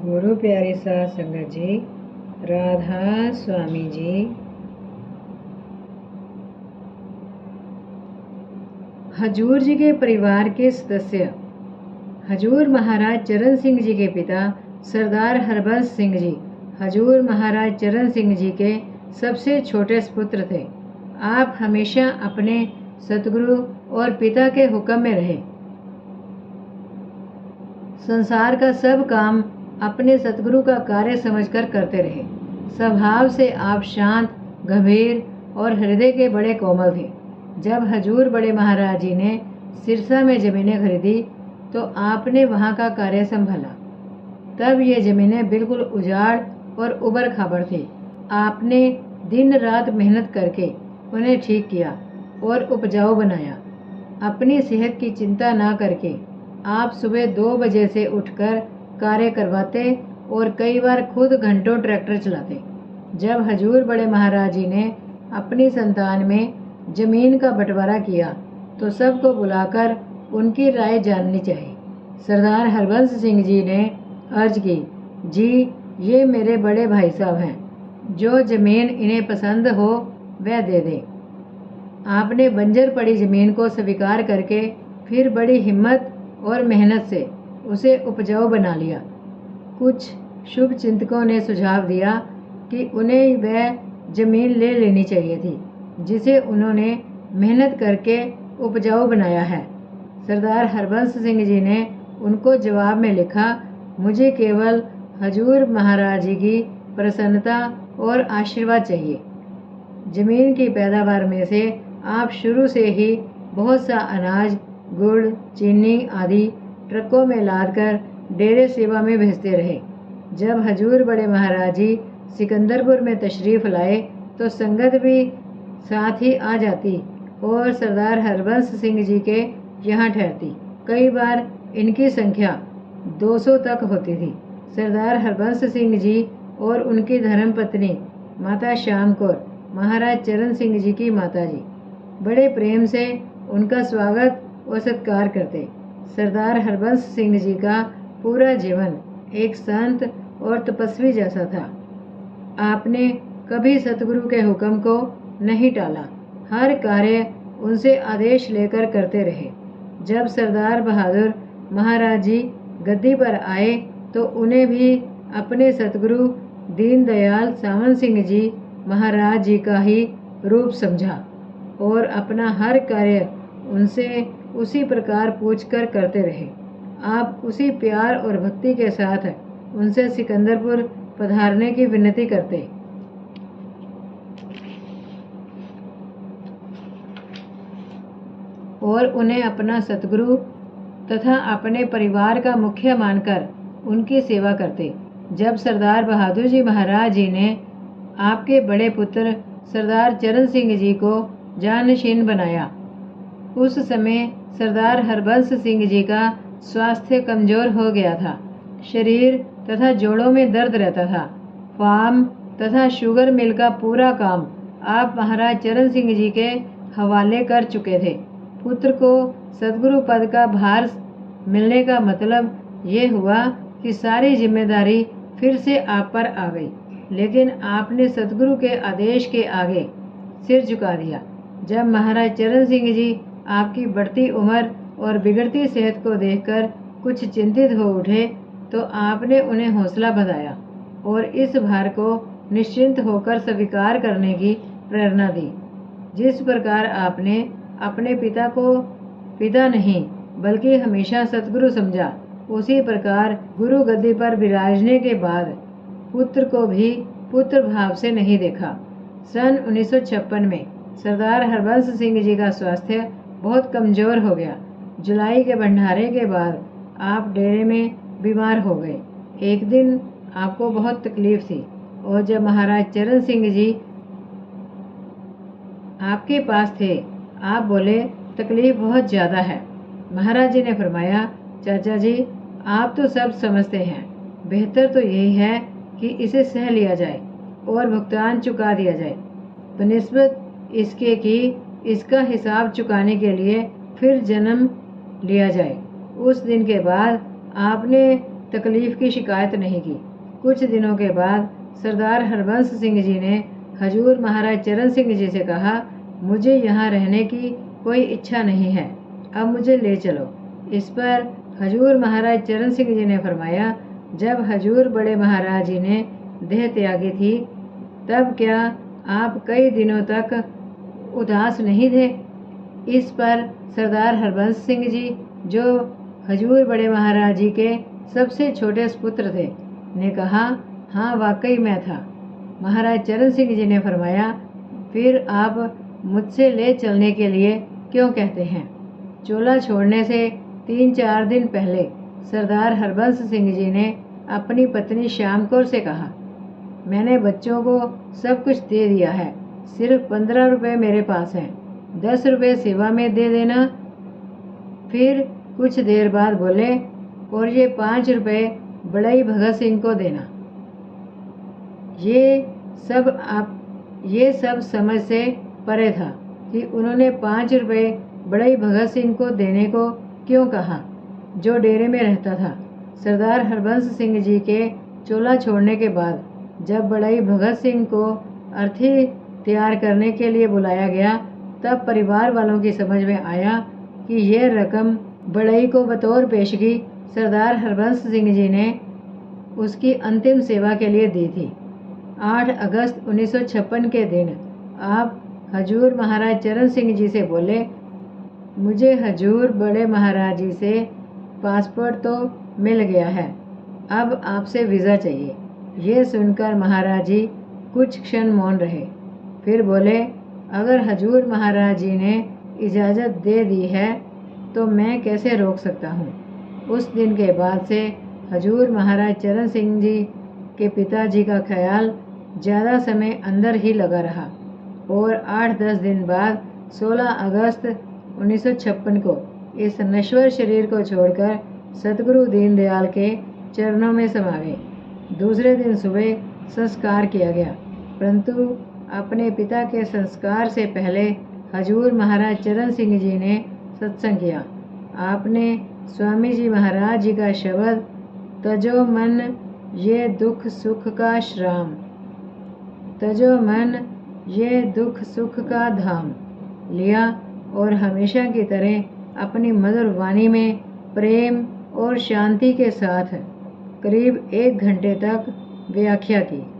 गुरु प्यारी साध संगत जी, राधा स्वामी जी, हजूर जी के परिवार के सदस्य हजूर महाराज चरण सिंह जी के पिता सरदार हरबंस सिंह जी हजूर महाराज चरण सिंह जी के सबसे छोटे सुपुत्र थे। आप हमेशा अपने सतगुरु और पिता के हुक्म में रहे। संसार का सब काम अपने सतगुरु का कार्य समझकर करते रहे। स्वभाव से आप शांत, गंभीर और हृदय के बड़े कोमल थे। जब हजूर बड़े महाराज जी ने सिरसा में ज़मीनें खरीदी तो आपने वहाँ का कार्य संभाला। तब ये ज़मीनें बिल्कुल उजाड़ और उबड़ खाबड़ थी। आपने दिन रात मेहनत करके उन्हें ठीक किया और उपजाऊ बनाया। अपनी सेहत की चिंता ना करके आप सुबह 2 बजे से उठकर कार्य करवाते और कई बार खुद घंटों ट्रैक्टर चलाते। जब हजूर बड़े महाराज जी ने अपनी संतान में ज़मीन का बंटवारा किया तो सबको बुलाकर उनकी राय जाननी चाहिए। सरदार हरबंस सिंह जी ने अर्ज की, जी ये मेरे बड़े भाई साहब हैं, जो ज़मीन इन्हें पसंद हो वह दे दें। आपने बंजर पड़ी ज़मीन को स्वीकार करके फिर बड़ी हिम्मत और मेहनत से उसे उपजाऊ बना लिया। कुछ शुभ चिंतकों ने सुझाव दिया कि उन्हें वह ज़मीन ले लेनी चाहिए थी जिसे उन्होंने मेहनत करके उपजाऊ बनाया है। सरदार हरबंस सिंह जी ने उनको जवाब में लिखा, मुझे केवल हजूर महाराज जी की प्रसन्नता और आशीर्वाद चाहिए। ज़मीन की पैदावार में से आप शुरू से ही बहुत सा अनाज, गुड़, चीनी आदि ट्रकों में लादकर डेरे सेवा में भेजते रहे। जब हजूर बड़े महाराज जी सिकंदरपुर में तशरीफ़ लाए तो संगत भी साथ ही आ जाती और सरदार हरबंस सिंह जी के यहाँ ठहरती। कई बार इनकी संख्या 200 तक होती थी। सरदार हरबंस सिंह जी और उनकी धर्मपत्नी माता श्याम कौर महाराज चरण सिंह जी की माता जी बड़े प्रेम से उनका स्वागत और सत्कार करते। सरदार हरबंस सिंह जी का पूरा जीवन एक संत और तपस्वी जैसा था। आपने कभी सतगुरु के हुक्म को नहीं टाला। हर कार्य उनसे आदेश लेकर करते रहे। जब सरदार बहादुर महाराज जी गद्दी पर आए तो उन्हें भी अपने सतगुरु दीनदयाल सावंत सिंह जी महाराज जी का ही रूप समझा और अपना हर कार्य उनसे उसी प्रकार पूछकर करते रहे। आप उसी प्यार और भक्ति के साथ उनसे सिकंदरपुर पधारने की विनती करते और उन्हें अपना सतगुरु तथा अपने परिवार का मुखिया मानकर उनकी सेवा करते। जब सरदार बहादुर जी महाराज जी ने आपके बड़े पुत्र सरदार चरण सिंह जी को जानशीन बनाया, उस समय सरदार हरबंस सिंह जी का स्वास्थ्य कमज़ोर हो गया था। शरीर तथा जोड़ों में दर्द रहता था। फार्म तथा शुगर मिल का पूरा काम आप महाराज चरण सिंह जी के हवाले कर चुके थे। पुत्र को सतगुरु पद का भार मिलने का मतलब ये हुआ कि सारी जिम्मेदारी फिर से आप पर आ गई, लेकिन आपने सतगुरु के आदेश के आगे सिर झुका दिया। जब महाराज चरण सिंह जी आपकी बढ़ती उम्र और बिगड़ती सेहत को देखकर कुछ चिंतित हो उठे तो आपने उन्हें हौसला बंधाया और इस भार को निश्चिंत होकर स्वीकार करने की प्रेरणा दी। जिस प्रकार आपने अपने पिता को पिता नहीं बल्कि हमेशा सतगुरु समझा, उसी प्रकार गुरु गद्दी पर विराजने के बाद पुत्र को भी पुत्र भाव से नहीं देखा। सन 1956 में सरदार हरबंस सिंह जी का स्वास्थ्य बहुत कमज़ोर हो गया। जुलाई के भंडारे के बाद आप डेरे में बीमार हो गए। एक दिन आपको बहुत तकलीफ थी और जब महाराज चरण सिंह जी आपके पास थे आप बोले, तकलीफ बहुत ज़्यादा है। महाराज जी ने फरमाया, चाचा जी आप तो सब समझते हैं, बेहतर तो यही है कि इसे सह लिया जाए और भुगतान चुका दिया जाए, बनिस्बत इसके कि इसका हिसाब चुकाने के लिए फिर जन्म लिया जाए। उस दिन के बाद आपने तकलीफ़ की शिकायत नहीं की। कुछ दिनों के बाद सरदार हरबंस सिंह जी ने हजूर महाराज चरण सिंह जी से कहा, मुझे यहाँ रहने की कोई इच्छा नहीं है, अब मुझे ले चलो। इस पर हजूर महाराज चरण सिंह जी ने फरमाया, जब हजूर बड़े महाराज जी ने देह त्यागी थी तब क्या आप कई दिनों तक उदास नहीं थे? इस पर सरदार हरबंस सिंह जी, जो हजूर बड़े महाराज जी के सबसे छोटे सुपुत्र थे, ने कहा, हाँ वाकई मैं था। महाराज चरण सिंह जी ने फरमाया, फिर आप मुझसे ले चलने के लिए क्यों कहते हैं? चोला छोड़ने से 3-4 दिन पहले सरदार हरबंस सिंह जी ने अपनी पत्नी श्याम कौर से कहा, मैंने बच्चों को सब कुछ दे दिया है, सिर्फ 15 रुपये मेरे पास हैं, 10 रुपये सेवा में दे देना। फिर कुछ देर बाद बोले, और ये 5 रुपये बड़ई भगत सिंह को देना। ये सब समझ से परे था कि उन्होंने 5 रुपये बड़ई भगत सिंह को देने को क्यों कहा, जो डेरे में रहता था। सरदार हरबंस सिंह जी के चोला छोड़ने के बाद जब बड़ई भगत सिंह को अर्थी तैयार करने के लिए बुलाया गया, तब परिवार वालों की समझ में आया कि यह रकम बड़ई को बतौर पेशगी सरदार हरबंस सिंह जी ने उसकी अंतिम सेवा के लिए दी थी। 8 अगस्त 1956 के दिन आप हजूर महाराज चरण सिंह जी से बोले, मुझे हजूर बड़े महाराज जी से पासपोर्ट तो मिल गया है, अब आपसे वीज़ा चाहिए। ये सुनकर महाराज जी कुछ क्षण मौन रहे, फिर बोले, अगर हजूर महाराज जी ने इजाज़त दे दी है तो मैं कैसे रोक सकता हूँ। उस दिन के बाद से हजूर महाराज चरण सिंह जी के पिताजी का ख्याल ज़्यादा समय अंदर ही लगा रहा और 8-10 दिन बाद 16 अगस्त 1956 को इस नश्वर शरीर को छोड़कर सतगुरु दीनदयाल के चरणों में समा गए। दूसरे दिन सुबह संस्कार किया गया, परंतु अपने पिता के संस्कार से पहले हजूर महाराज चरण सिंह जी ने सत्संग किया। आपने स्वामी जी महाराज जी का शब्द, तजो मन ये दुख सुख का श्राम, तजो मन ये दुख सुख का धाम लिया और हमेशा की तरह अपनी मधुर वाणी में प्रेम और शांति के साथ करीब 1 घंटे तक व्याख्या की।